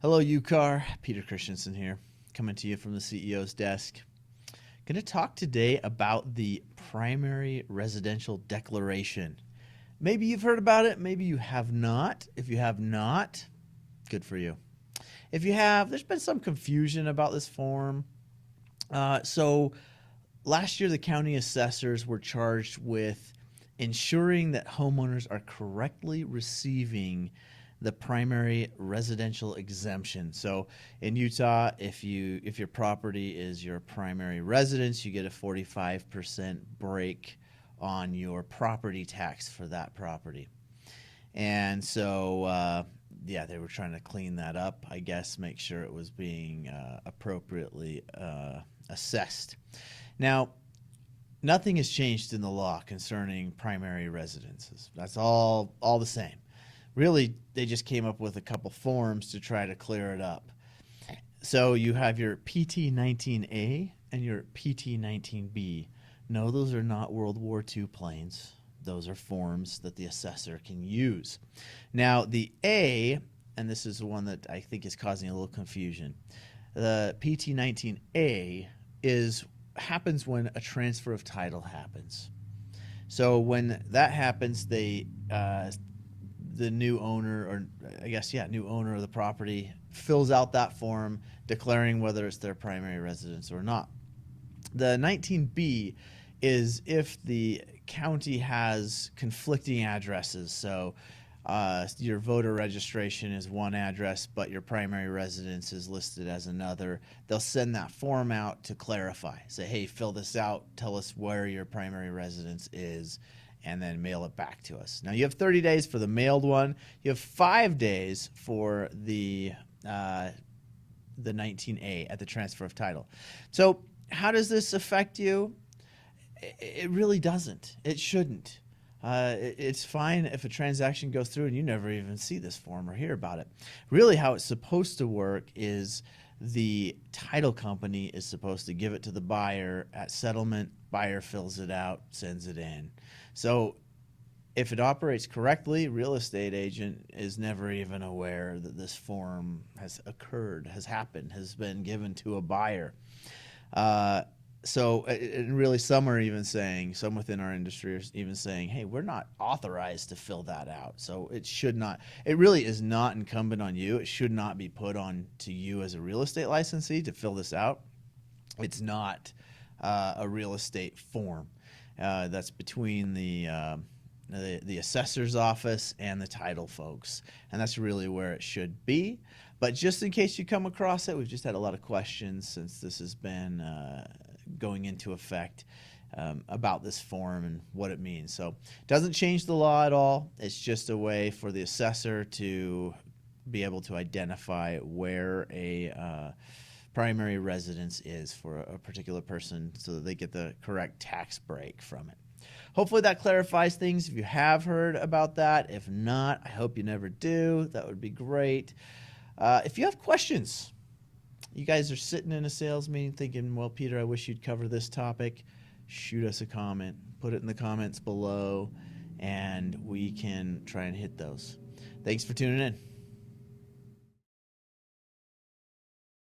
Hello, UCAR. Peter Christensen here, coming to you from the CEO's desk. Going to talk today about the primary residential declaration. Maybe you've heard about it, maybe you have not. If you have not, good for you. If you have, there's been some confusion about this form. So last year, the county assessors were charged with ensuring that homeowners are correctly receiving the primary residential exemption. So in Utah, if your property is your primary residence, you get a 45% break on your property tax for that property. And so they were trying to clean that up, I guess, make sure it was being appropriately assessed. Now, nothing has changed in the law concerning primary residences. That's all the same. Really, they just came up with a couple forms to try to clear it up. So you have your PT-19A and your PT-19B. No, those are not World War II planes. Those are forms that the assessor can use. Now, the A, and this is the one that I think is causing a little confusion, the PT-19A happens when a transfer of title happens. So when that happens, the new owner, new owner of the property fills out that form declaring whether it's their primary residence or not. The 19B is if the county has conflicting addresses. So your voter registration is one address, but your primary residence is listed as another. They'll send that form out to clarify. Say, hey, fill this out. Tell us where your primary residence is, and then mail it back to us. Now, you have 30 days for the mailed one. You have 5 days for the 19A at the transfer of title. So how does this affect you? It really doesn't. It shouldn't. It's fine if a transaction goes through and you never even see this form or hear about it. Really, how it's supposed to work is the title company is supposed to give it to the buyer at settlement. Buyer fills it out, sends it in. So if it operates correctly, real estate agent is never even aware that this form has occurred, has happened, has been given to a buyer. And really, some are even saying, some within our industry are even saying, hey, we're not authorized to fill that out. So it really is not incumbent on you. It should not be put on to you as a real estate licensee to fill this out. It's not a real estate form. That's between the assessor's office and the title folks, and that's really where it should be. But just in case you come across it, we've just had a lot of questions since this has been going into effect about this form and what it means. So it doesn't change the law at all. It's just a way for the assessor to be able to identify where a primary residence is for a particular person so that they get the correct tax break from it. Hopefully that clarifies things if you have heard about that. If not, I hope you never do. That would be great. If you have questions, you guys are sitting in a sales meeting thinking, well, Peter, I wish you'd cover this topic, shoot us a comment. Put it in the comments below, and we can try and hit those. Thanks for tuning in.